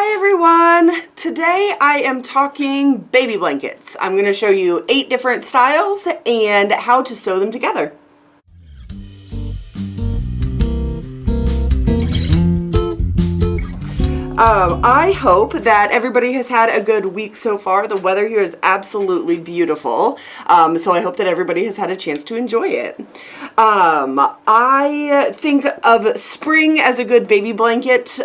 Hi everyone! Today I am talking baby blankets. I'm going to show you 8 different styles and how to sew them together. I hope that everybody has had a good week so far. The weather here is absolutely beautiful, so I hope that everybody has had a chance to enjoy it. I think of spring as a good baby blanket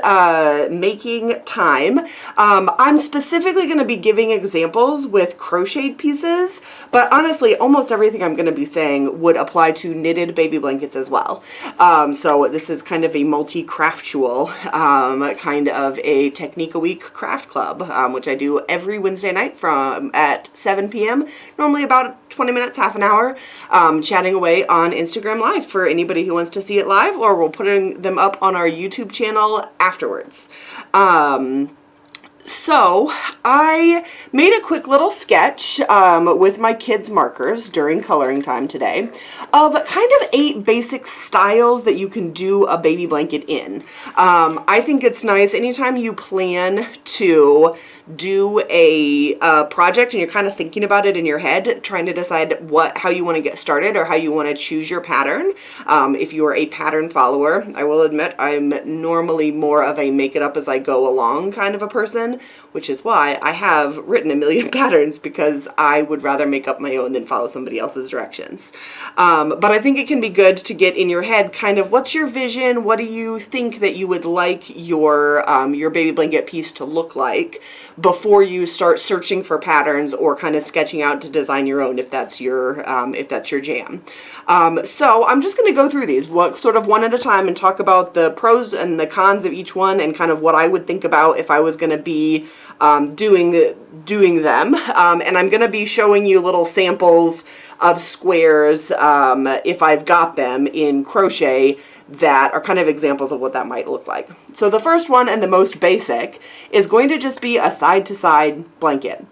making time. I'm specifically going to be giving examples with crocheted pieces, but honestly, almost everything I'm going to be saying would apply to knitted baby blankets as well. So this is kind of a multi-craftual kind of a technique a week craft club, which I do every Wednesday night at 7 p.m. Normally about 20 minutes, half an hour, chatting away on Instagram Live for anybody who wants to see it live, or we're putting them up on our YouTube channel afterwards. So I made a quick little sketch with my kids' markers during coloring time today of kind of 8 basic styles that you can do a baby blanket in. I think it's nice anytime you plan to do a project and you're kind of thinking about it in your head, trying to decide how you want to get started or how you want to choose your pattern. If you are a pattern follower, I will admit I'm normally more of a make it up as I go along kind of a person, which is why I have written a million patterns, because I would rather make up my own than follow somebody else's directions. But I think it can be good to get in your head kind of what's your vision, what do you think that you would like your baby blanket piece to look like before you start searching for patterns or kind of sketching out to design your own if that's your jam. So I'm just going to go through these sort of one at a time and talk about the pros and the cons of each one and kind of what I would think about if I was going to be doing them. And I'm going to be showing you little samples of squares if I've got them in crochet that are kind of examples of what that might look like. So the first one, and the most basic, is going to just be a side-to-side blanket.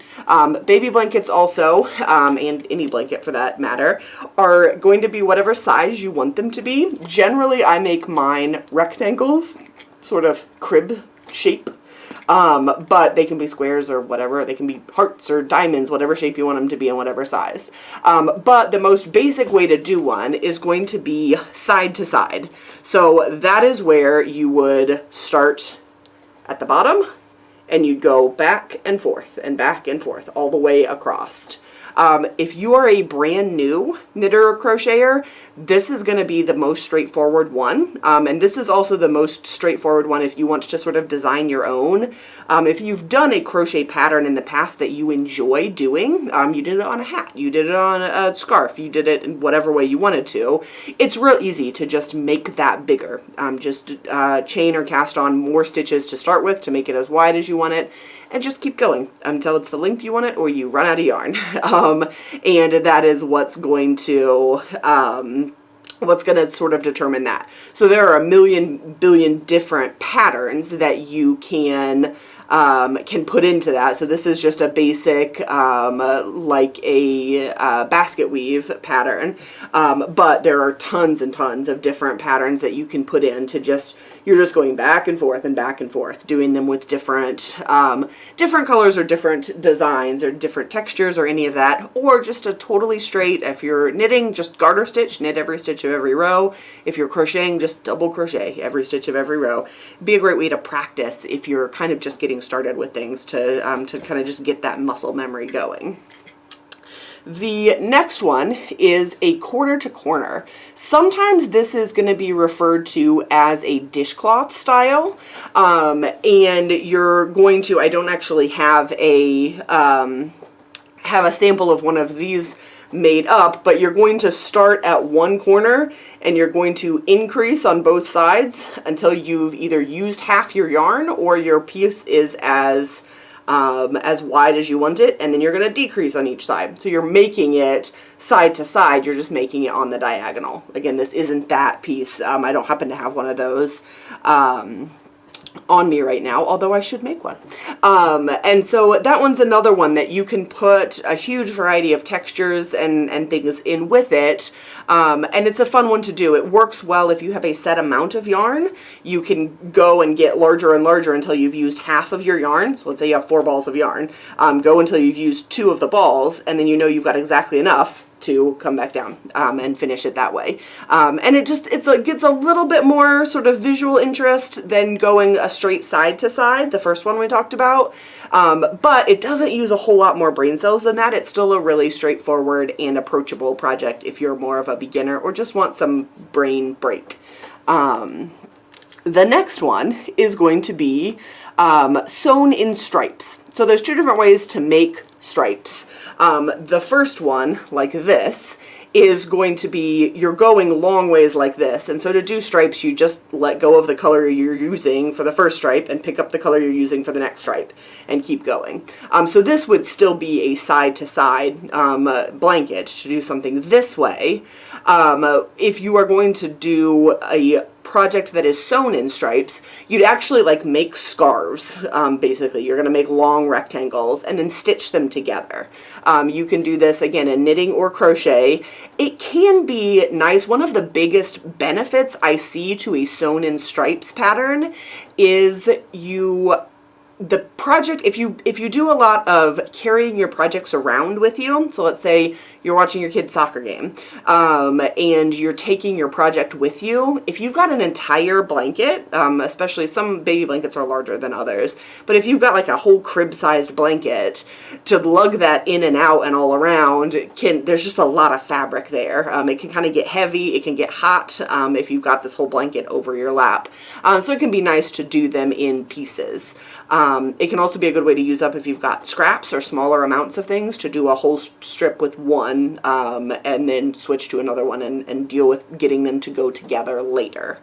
Baby blankets also, and any blanket for that matter, are going to be whatever size you want them to be. Generally, I make mine rectangles, sort of crib shape. But they can be squares or whatever. They can be hearts or diamonds, whatever shape you want them to be and whatever size. But the most basic way to do one is going to be side to side. So that is where you would start at the bottom and you'd go back and forth all the way across. If you are a brand new knitter or crocheter, this is going to be the most straightforward one. And this is also the most straightforward one if you want to sort of design your own. If you've done a crochet pattern in the past that you enjoy doing, you did it on a hat, you did it on a scarf, you did it in whatever way you wanted to, it's real easy to just make that bigger. Just chain or cast on more stitches to start with to make it as wide as you want it, and just keep going until it's the length you want it or you run out of yarn. And that is what's going to sort of determine that. So there are a billion different patterns that you can put into that. So this is just a basic, like a basket weave pattern. But there are tons and tons of different patterns that you can put in to you're just going back and forth, doing them with different colors or different designs or different textures or any of that, or just a totally straight, if you're knitting, just garter stitch, knit every stitch of every row. If you're crocheting, just double crochet every stitch of every row. It'd be a great way to practice if you're kind of just getting started with things to kind of just get that muscle memory going. The next one is a corner to corner. Sometimes this is going to be referred to as a dishcloth style, and you're going to, I don't actually have a sample of one of these made up, but you're going to start at one corner and you're going to increase on both sides until you've either used half your yarn or your piece is as wide as you want it, and then you're going to decrease on each side. So you're making it side to side, you're just making it on the diagonal. Again, this isn't that piece. I don't happen to have one of those. on me right now, although I should make one. And so that one's another one that you can put a huge variety of textures and things in with it. And it's a fun one to do. It works well if you have a set amount of yarn. You can go and get larger and larger until you've used half of your yarn. So let's say you have 4 balls of yarn. Go until you've used 2 of the balls, and then you know you've got exactly enough to come back down and finish it that way. And it gets a little bit more sort of visual interest than going a straight side to side, the first one we talked about. But it doesn't use a whole lot more brain cells than that. It's still a really straightforward and approachable project if you're more of a beginner or just want some brain break. The next one is going to be sewn in stripes. So there's 2 different ways to make stripes. The first one, like this, is going to be, you're going long ways like this, and so to do stripes you just let go of the color you're using for the first stripe and pick up the color you're using for the next stripe and keep going. So this would still be a side-to-side blanket to do something this way. If you are going to do a project that is sewn in stripes, you'd actually like make scarves. Basically, you're going to make long rectangles and then stitch them together. You can do this again in knitting or crochet. It can be nice. One of the biggest benefits I see to a sewn in stripes pattern is the project, if you do a lot of carrying your projects around with you, so let's say you're watching your kid's soccer game, and you're taking your project with you, if you've got an entire blanket, especially some baby blankets are larger than others, but if you've got like a whole crib-sized blanket, to lug that in and out and all around, there's just a lot of fabric there. It can kind of get heavy, it can get hot if you've got this whole blanket over your lap. So it can be nice to do them in pieces. It can also be a good way to use up if you've got scraps or smaller amounts of things, to do a whole strip with one and then switch to another one and deal with getting them to go together later.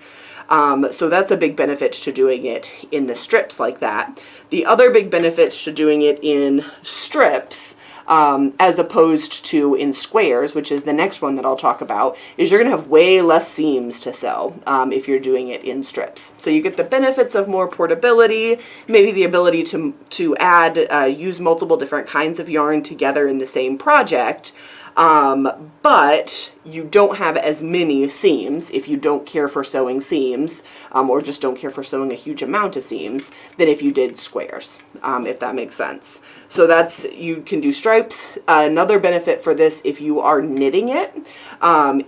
So that's a big benefit to doing it in the strips like that. The other big benefits to doing it in strips as opposed to in squares, which is the next one that I'll talk about, is you're going to have way less seams to sew if you're doing it in strips. So you get the benefits of more portability, maybe the ability to add, use multiple different kinds of yarn together in the same project, but you don't have as many seams if you don't care for sewing seams, or just don't care for sewing a huge amount of seams, than if you did squares, if that makes sense. So you can do stripes. Another benefit for this, if you are knitting it,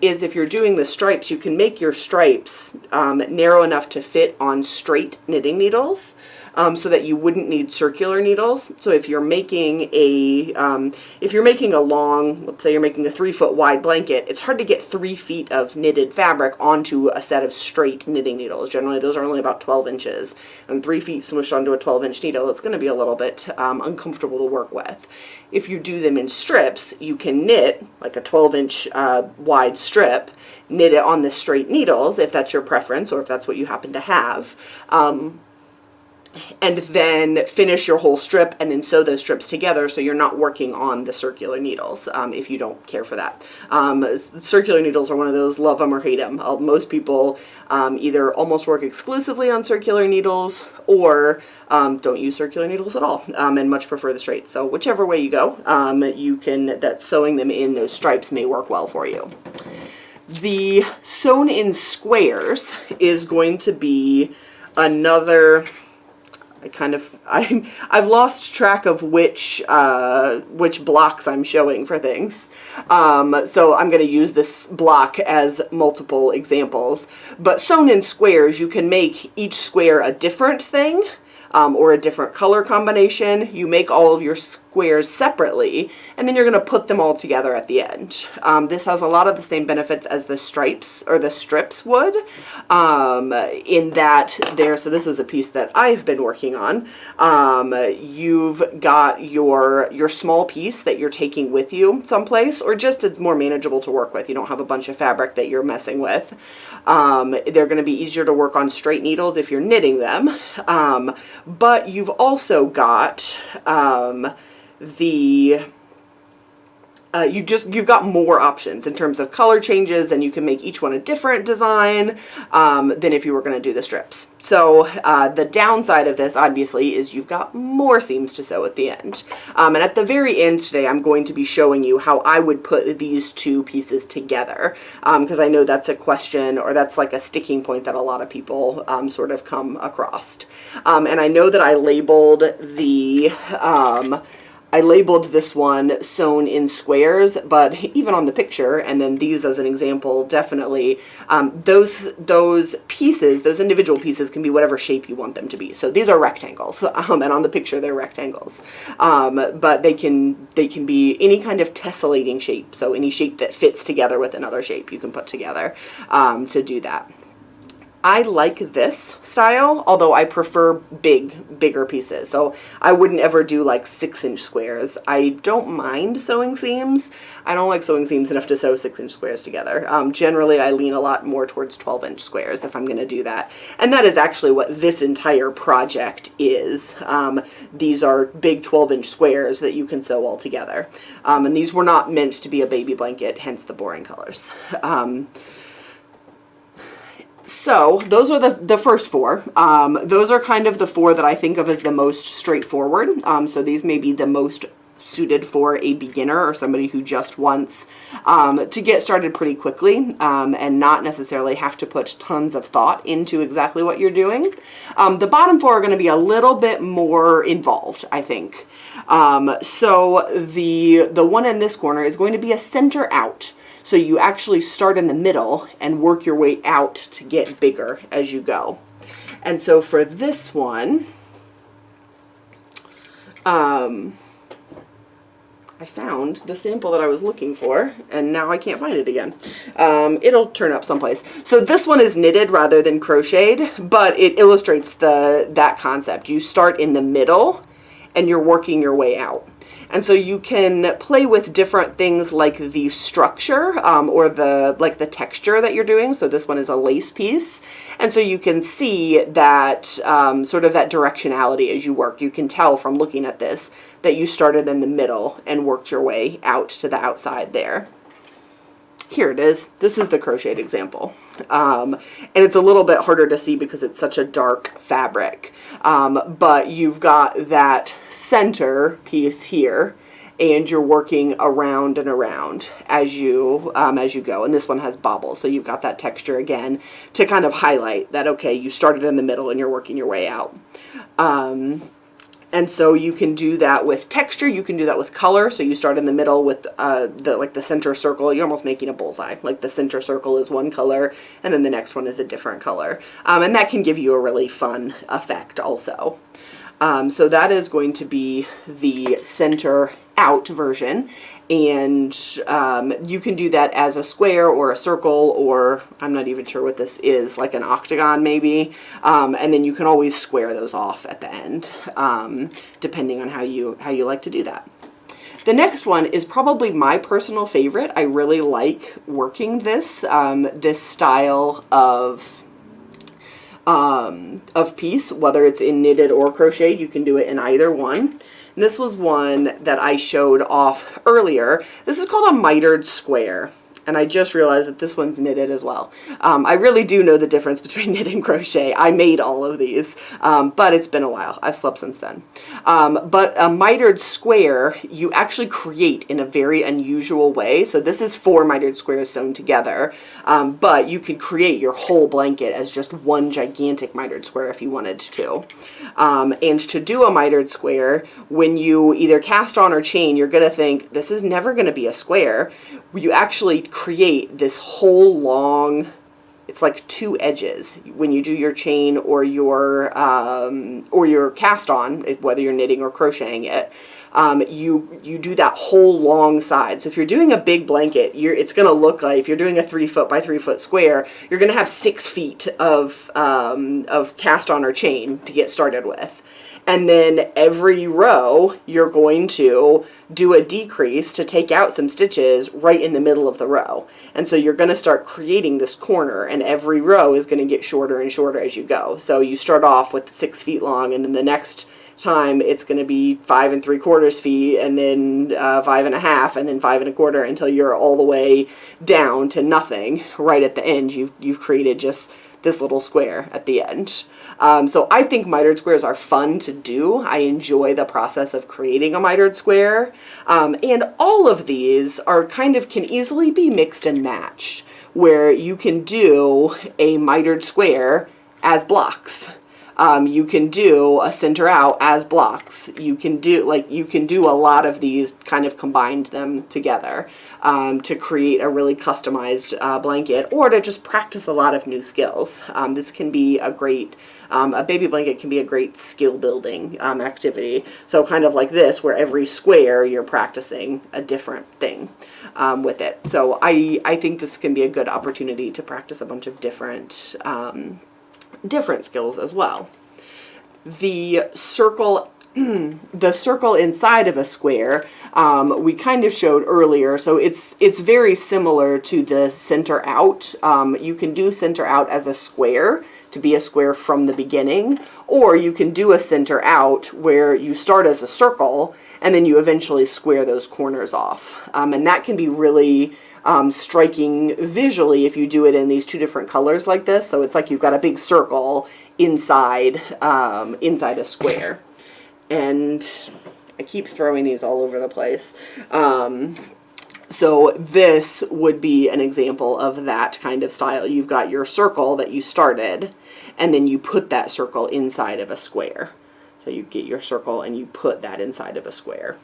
is if you're doing the stripes, you can make your stripes narrow enough to fit on straight knitting needles. So that you wouldn't need circular needles. So if you're making a long, let's say you're making a 3-foot wide blanket, it's hard to get 3 feet of knitted fabric onto a set of straight knitting needles. Generally, those are only about 12 inches, and 3 feet smushed onto a 12-inch needle, it's going to be a little bit uncomfortable to work with. If you do them in strips, you can knit like a 12-inch wide strip, knit it on the straight needles if that's your preference or if that's what you happen to have. And then finish your whole strip and then sew those strips together so you're not working on the circular needles if you don't care for that. Circular needles are one of those love them or hate them. Most people either almost work exclusively on circular needles or don't use circular needles at all and much prefer the straight. So whichever way you go, that sewing them in those stripes may work well for you. The sewn in squares is going to be another... I've lost track of which blocks I'm showing for things. So I'm going to use this block as multiple examples. But sewn in squares, you can make each square a different thing. Or a different color combination. You make all of your squares separately, and then you're going to put them all together at the end. This has a lot of the same benefits as the stripes or the strips would, in that so this is a piece that I've been working on. You've got your small piece that you're taking with you someplace, or just it's more manageable to work with. You don't have a bunch of fabric that you're messing with. They're going to be easier to work on straight needles if you're knitting them. But you've also got the you've got more options in terms of color changes, and you can make each one a different design than if you were going to do the strips. So the downside of this obviously is you've got more seams to sew at the end. And at the very end today, I'm going to be showing you how I would put these two pieces together, because I know that's a question, or that's like a sticking point that a lot of people sort of come across. And I know that I labeled this one sewn in squares, but even on the picture, and then these as an example, definitely those pieces, those individual pieces, can be whatever shape you want them to be. So these are rectangles, and on the picture they're rectangles, but they can be any kind of tessellating shape. So any shape that fits together with another shape you can put together to do that. I like this style, although I prefer bigger pieces. So I wouldn't ever do like 6-inch squares. I don't mind sewing seams. I don't like sewing seams enough to sew 6-inch squares together. Generally, I lean a lot more towards 12-inch squares if I'm going to do that. And that is actually what this entire project is. These are big 12-inch squares that you can sew all together. And these were not meant to be a baby blanket, hence the boring colors. So those are the first four. Those are kind of the four that I think of as the most straightforward. So these may be the most suited for a beginner or somebody who just wants to get started pretty quickly and not necessarily have to put tons of thought into exactly what you're doing. The bottom four are going to be a little bit more involved, I think. So the one in this corner is going to be a center out. So you actually start in the middle and work your way out to get bigger as you go. And so for this one, I found the sample that I was looking for, and now I can't find it again. It'll turn up someplace. So this one is knitted rather than crocheted, but it illustrates that concept. You start in the middle and you're working your way out. And so you can play with different things like the structure or the texture that you're doing. So this one is a lace piece. And so you can see that sort of that directionality as you work. You can tell from looking at this that you started in the middle and worked your way out to the outside there. Here it is. This is the crocheted example. And it's a little bit harder to see because it's such a dark fabric. But you've got that center piece here, and you're working around and around as you go. And this one has bobbles, so you've got that texture again to kind of highlight that, okay, you started in the middle and you're working your way out. And so you can do that with texture, you can do that with color. So you start in the middle with the center circle. You're almost making a bullseye. Like the center circle is one color, and then the next one is a different color. And that can give you a really fun effect also. So that is going to be the center out version, and you can do that as a square or a circle, or I'm not even sure what this is, like an octagon maybe, and then you can always square those off at the end, depending on how you like to do that. The next one is probably my personal favorite. I really like working this this style of piece, whether it's in knitted or crocheted. You can do it in either one. And this was one that I showed off earlier. This is called a mitered square. And I just realized that this one's knitted as well. I really do know the difference between knit and crochet. I made all of these, but it's been a while. I've slept since then. But a mitered square, you actually create in a very unusual way. So this is 4 mitered squares sewn together, but you could create your whole blanket as just one gigantic mitered square if you wanted to. And to do a mitered square, when you either cast on or chain, you're going to think, this is never going to be a square. You actually create this whole long, it's like 2 edges when you do your chain or your cast on, whether you're knitting or crocheting it. You do that whole long side. So if you're doing a big blanket, it's going to look like, if you're doing a 3 foot by 3 foot square, you're going to have 6 feet of cast on or chain to get started with. And then every row, you're going to do a decrease to take out some stitches right in the middle of the row. And so you're going to start creating this corner, and every row is going to get shorter and shorter as you go. So you start off with 6 feet long, and then the next time it's going to be 5 3/4 feet, and then 5 1/2, and then 5 1/4, until you're all the way down to nothing right at the end. You've created just this little square at the end. So I think mitered squares are fun to do. I enjoy the process of creating a mitered square. And all of these are kind of can easily be mixed and matched, where you can do a mitered square as blocks. You can do a center out as blocks. You can do a lot of these, kind of combined them together to create a really customized blanket, or to just practice a lot of new skills. This can be a great, a baby blanket can be a great skill building activity. So kind of like this, where every square you're practicing a different thing with it. So I think this can be a good opportunity to practice a bunch of different skills as well. The circle inside of a square, we kind of showed earlier, so it's very similar to the center out. You can do center out as a square, to be a square from the beginning, or you can do a center out where you start as a circle and then you eventually square those corners off. And that can be really striking visually if you do it in these two different colors like this. So it's like you've got a big circle inside inside a square. And I keep throwing these all over the place. So this would be an example of that kind of style. You've got your circle that you started, and then you put that circle inside of a square. So you get your circle and you put that inside of a square.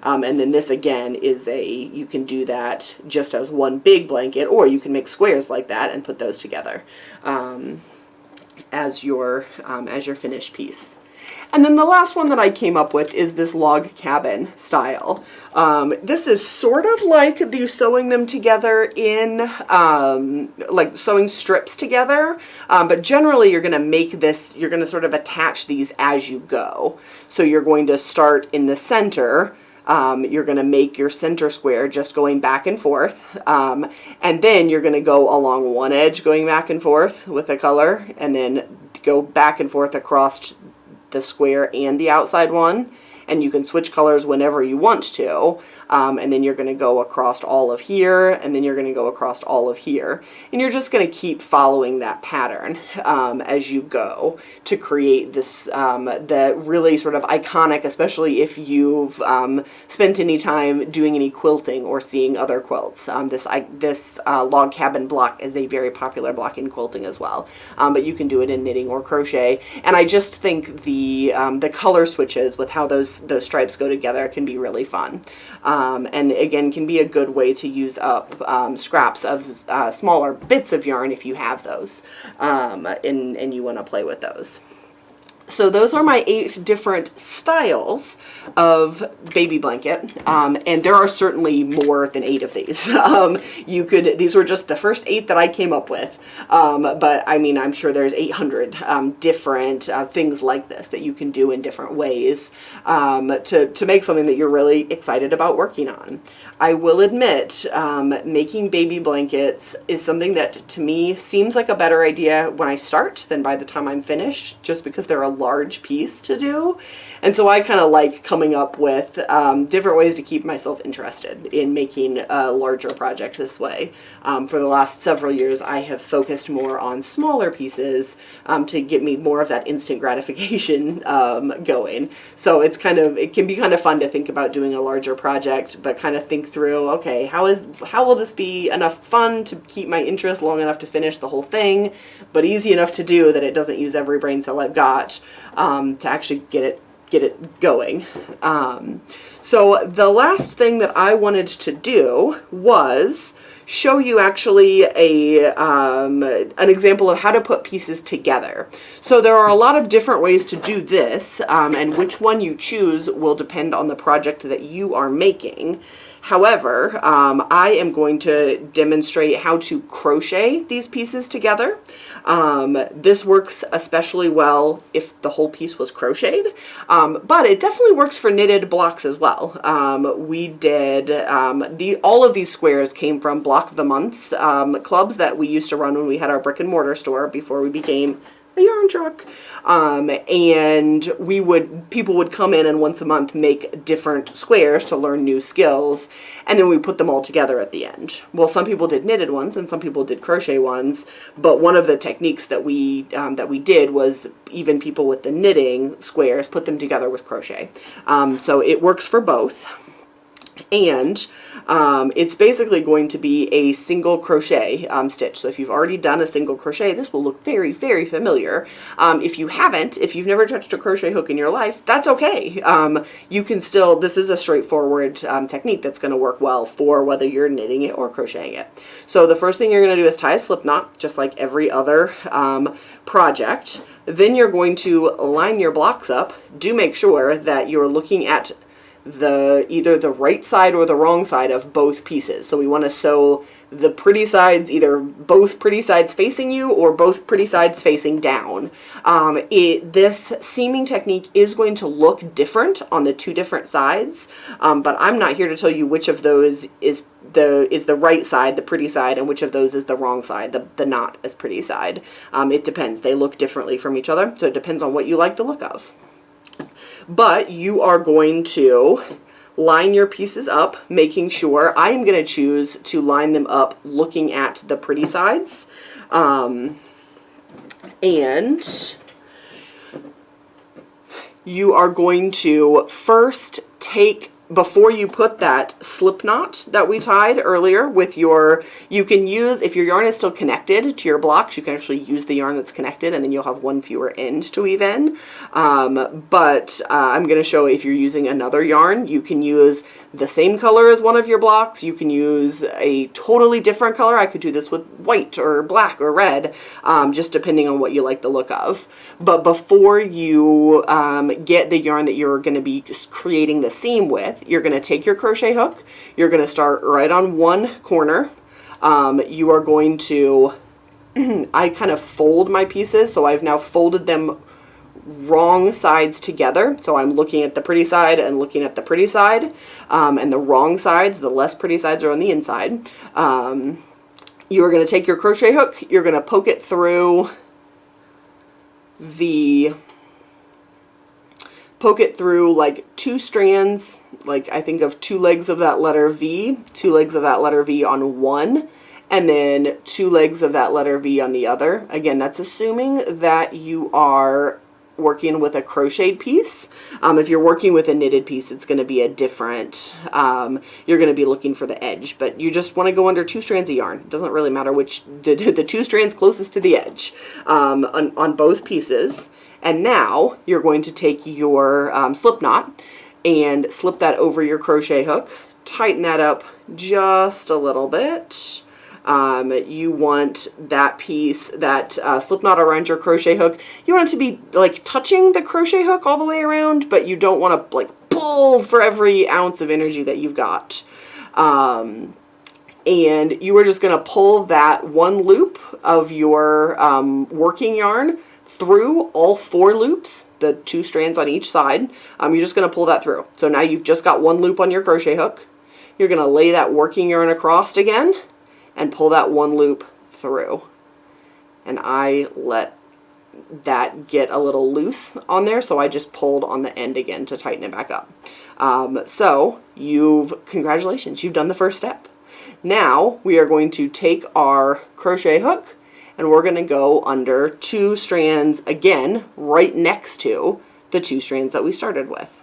And then this again is you can do that just as one big blanket, or you can make squares like that and put those together as your finished piece. And then the last one that I came up with is this log cabin style. This is sort of like the sewing them together in, like sewing strips together, but generally you're going to make this, you're going to sort of attach these as you go. So you're going to start in the center. You're going to make your center square just going back and forth, and then you're going to go along one edge going back and forth with a color, and then go back and forth across the square and the outside one, and you can switch colors whenever you want to, and then you're going to go across all of here, and then you're going to go across all of here, and you're just going to keep following that pattern as you go to create this the really sort of iconic, especially if you've spent any time doing any quilting or seeing other quilts. This log cabin block is a very popular block in quilting as well, but you can do it in knitting or crochet, and I just think the color switches with how those stripes go together can be really fun. And again, can be a good way to use up scraps of smaller bits of yarn if you have those, and you want to play with those. So those are my 8 different styles of baby blanket, and there are certainly more than 8 of these. These were just the first 8 that I came up with, but I mean, I'm sure there's 800 different things like this that you can do in different ways to make something that you're really excited about working on. I will admit, making baby blankets is something that to me seems like a better idea when I start than by the time I'm finished, just because they're a large piece to do. And so I kind of like coming up with different ways to keep myself interested in making a larger project this way. For the last several years, I have focused more on smaller pieces to get me more of that instant gratification going. So it can be kind of fun to think about doing a larger project, but kind of think through, okay, how will this be enough fun to keep my interest long enough to finish the whole thing, but easy enough to do that it doesn't use every brain cell I've got to actually get it going. So the last thing that I wanted to do was show you actually an example of how to put pieces together. So there are a lot of different ways to do this, and which one you choose will depend on the project that you are making. However, I am going to demonstrate how to crochet these pieces together. This works especially well if the whole piece was crocheted, but it definitely works for knitted blocks as well. We did, all of these squares came from Block of the Months clubs that we used to run when we had our brick and mortar store before we became a yarn truck. And people would come in and once a month make different squares to learn new skills, and then we put them all together at the end. Well, some people did knitted ones and some people did crochet ones, but one of the techniques that we did was even people with the knitting squares put them together with crochet. So it works for both. And it's basically going to be a single crochet stitch. So if you've already done a single crochet, this will look very, very familiar. If you haven't, if you've never touched a crochet hook in your life, that's okay. You can still, this is a straightforward technique that's going to work well for whether you're knitting it or crocheting it. So the first thing you're going to do is tie a slip knot, just like every other project. Then you're going to line your blocks up. Do make sure that you're looking at either the right side or the wrong side of both pieces. So we want to sew the pretty sides, either both pretty sides facing you or both pretty sides facing down. This seaming technique is going to look different on the two different sides, but I'm not here to tell you which of those is the right side, the pretty side, and which of those is the wrong side, the not as pretty side. It depends. They look differently from each other, so it depends on what you like the look of. But you are going to line your pieces up, making sure, I am going to choose to line them up looking at the pretty sides. And you are going to first take, before you put that slip knot that we tied earlier with you can use, if your yarn is still connected to your blocks, you can actually use the yarn that's connected and then you'll have one fewer end to weave in. But I'm going to show if you're using another yarn, you can use the same color as one of your blocks. You can use a totally different color. I could do this with white or black or red, just depending on what you like the look of. But before you get the yarn that you're going to be creating the seam with, you're going to take your crochet hook, you're going to start right on one corner. You are going to, I kind of fold my pieces, so I've now folded them wrong sides together. So I'm looking at the pretty side and looking at the pretty side, and the wrong sides, the less pretty sides, are on the inside. You are going to take your crochet hook, you're going to poke it through like two strands, like I think of two legs of that letter V, two legs of that letter V on one, and then two legs of that letter V on the other. Again, that's assuming that you are working with a crocheted piece. If you're working with a knitted piece, it's going to be a different, you're going to be looking for the edge, but you just want to go under two strands of yarn. It doesn't really matter which, the two strands closest to the edge on both pieces. And now you're going to take your slip knot and slip that over your crochet hook, tighten that up just a little bit. You want that piece, that slip knot around your crochet hook, you want it to be like touching the crochet hook all the way around, but you don't want to like pull for every ounce of energy that you've got. And you are just going to pull that one loop of your working yarn through all four loops, the two strands on each side. You're just going to pull that through. So now you've just got one loop on your crochet hook. You're going to lay that working yarn across again and pull that one loop through. And I let that get a little loose on there, so I just pulled on the end again to tighten it back up. So congratulations, you've done the first step. Now we are going to take our crochet hook and we're going to go under two strands again, right next to the two strands that we started with.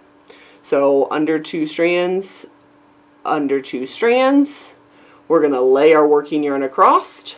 So under two strands, we're going to lay our working yarn across.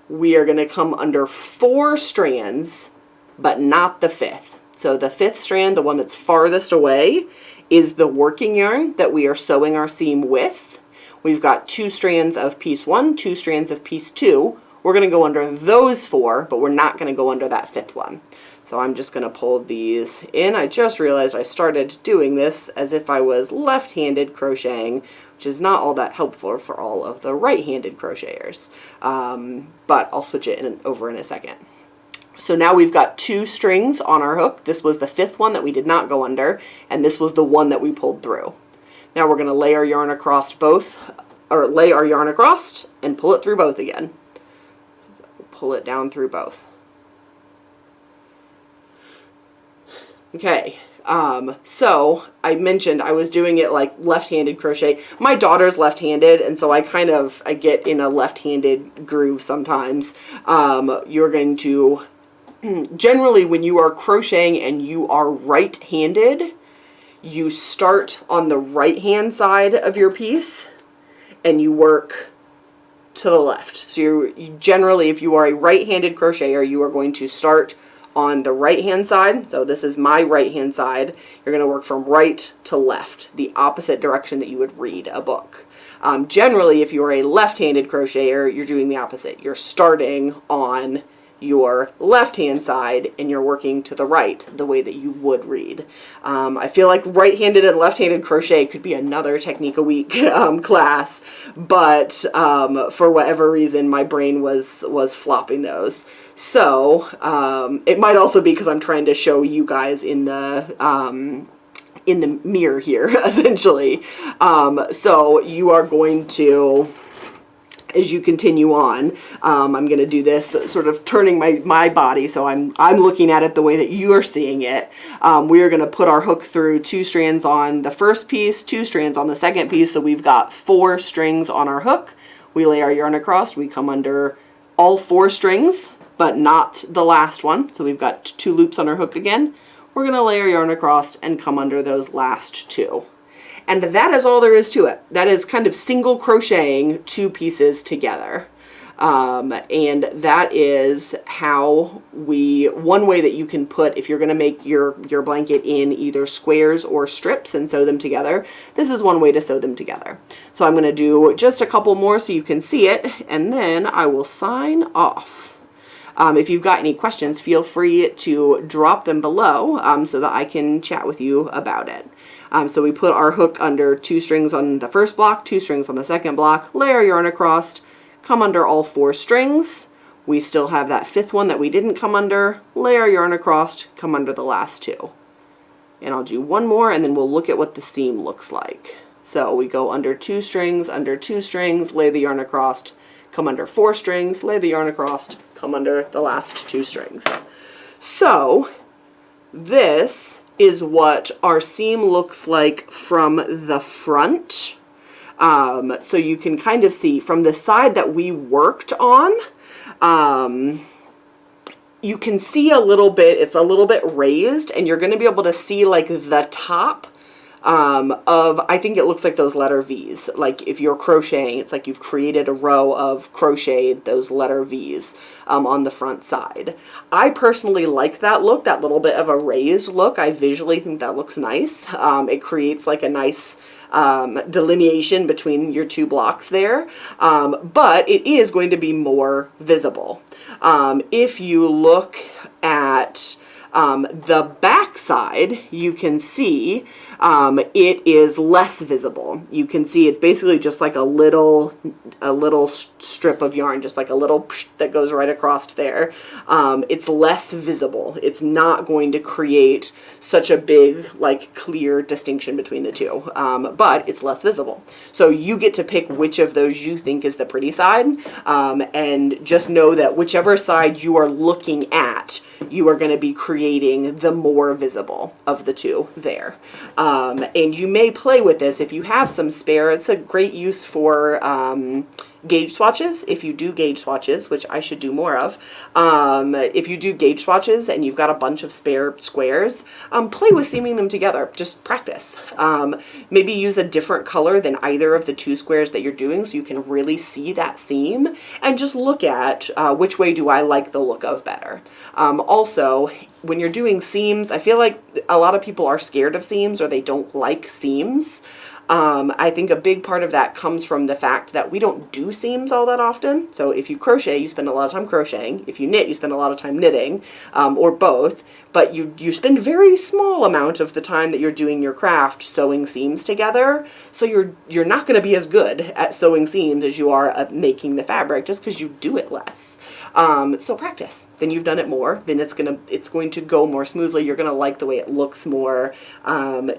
We are going to come under four strands, but not the fifth. So the fifth strand, the one that's farthest away, is the working yarn that we are sewing our seam with. We've got two strands of piece one, two strands of piece two. We're going to go under those four, but we're not going to go under that fifth one. So I'm just going to pull these in. I just realized I started doing this as if I was left-handed crocheting, which is not all that helpful for all of the right-handed crocheters. But I'll switch it over in a second. So now we've got two strings on our hook. This was the fifth one that we did not go under, and this was the one that we pulled through. Now we're going to lay our yarn across lay our yarn across and pull it through both again. So pull it down through both. Okay. So I mentioned I was doing it like left-handed crochet. My daughter's left-handed, and so I get in a left-handed groove sometimes. You're going to, generally when you are crocheting and you are right-handed, you start on the right-hand side of your piece and you work to the left. So you generally, if you are a right-handed crocheter, you are going to start on the right hand side. So this is my right hand side. You're going to work from right to left, the opposite direction that you would read a book. Generally, if you're a left-handed crocheter, you're doing the opposite. You're starting on your left hand side and you're working to the right, the way that you would read. I feel like right-handed and left-handed crochet could be another technique a week class, but for whatever reason my brain was flopping those. So it might also be because I'm trying to show you guys in the mirror here, essentially. So you are going to, as you continue on, I'm going to do this sort of turning my body so I'm looking at it the way that you are seeing it. We are going to put our hook through 2 strands on the first piece, 2 strands on the second piece, so we've got 4 strings on our hook. We lay our yarn across, we come under all 4 strings, but not the last one, so we've got 2 loops on our hook again. We're going to lay our yarn across and come under those last 2. And that is all there is to it. That is kind of single crocheting 2 pieces together. And that is how one way that you can put, if you're going to make your blanket in either squares or strips and sew them together, this is one way to sew them together. So I'm going to do just a couple more so you can see it, and then I will sign off. If you've got any questions, feel free to drop them below so that I can chat with you about it. So we put our hook under 2 strings on the first block, 2 strings on the second block, lay our yarn across, come under all 4 strings. We still have that 5th one that we didn't come under, lay our yarn across, come under the last 2. And I'll do one more and then we'll look at what the seam looks like. So we go under 2 strings, lay the yarn across, come under 4 strings, lay the yarn across, come under the last 2 strings. So this is what our seam looks like from the front. So you can kind of see from the side that we worked on, you can see a little bit, it's a little bit raised, and you're going to be able to see like the top of, I think it looks like those letter V's. Like if you're crocheting, it's like you've created a row of crocheted those letter V's on the front side. I personally like that look, that little bit of a raised look. I visually think that looks nice. It creates like a nice delineation between your 2 blocks there, but it is going to be more visible. If you look at the back side, you can see it is less visible. You can see it's basically just like a little strip of yarn, just like a little that goes right across there. It's less visible. It's not going to create such a big, like, clear distinction between the 2, but it's less visible. So you get to pick which of those you think is the pretty side, and just know that whichever side you are looking at, you are going to be creating the more visible of the 2 there. And you may play with this if you have some spare. It's a great use for gauge swatches. If you do gauge swatches, which I should do more of, if you do gauge swatches and you've got a bunch of spare squares, play with seaming them together. Just practice. Maybe use a different color than either of the 2 squares that you're doing so you can really see that seam, and just look at which way do I like the look of better. Also, when you're doing seams, I feel like a lot of people are scared of seams or they don't like seams. I think a big part of that comes from the fact that we don't do seams all that often. So if you crochet, you spend a lot of time crocheting. If you knit, you spend a lot of time knitting, or both. But you spend a very small amount of the time that you're doing your craft sewing seams together. So you're not going to be as good at sewing seams as you are at making the fabric, just because you do it less. So practice. Then you've done it more. Then it's going to go more smoothly. You're going to like the way it looks more.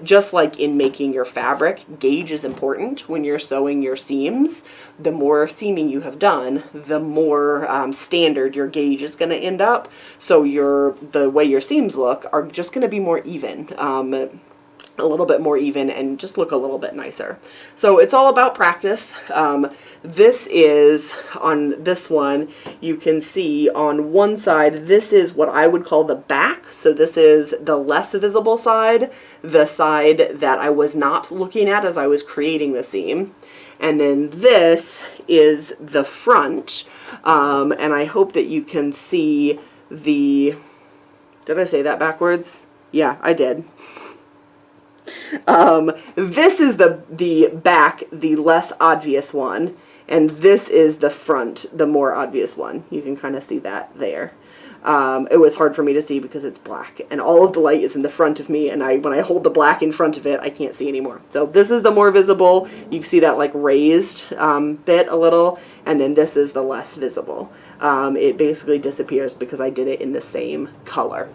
Just like in making your fabric, gauge is important when you're sewing your seams. The more seaming you have done, the more standard your gauge is going to end up. So the way your seams look are just going to be more even. A little bit more even and just look a little bit nicer. So it's all about practice. This is, on this one, you can see on one side, this is what I would call the back. So this is the less visible side, the side that I was not looking at as I was creating the seam. And then this is the front. And I hope that you can see did I say that backwards? Yeah, I did. This is the back, the less obvious one, and this is the front, the more obvious one. You can kind of see that there. It was hard for me to see because it's black and all of the light is in the front of me, and when I hold the black in front of it, I can't see anymore. So this is the more visible. You can see that like raised bit a little, and then this is the less visible. It basically disappears because I did it in the same color.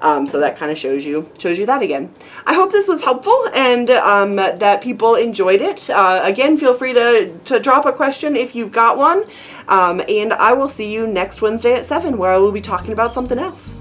So that kind of shows you that again. I hope this was helpful and that people enjoyed it. Again, feel free to drop a question if you've got one. And I will see you next Wednesday at 7, where I will be talking about something else.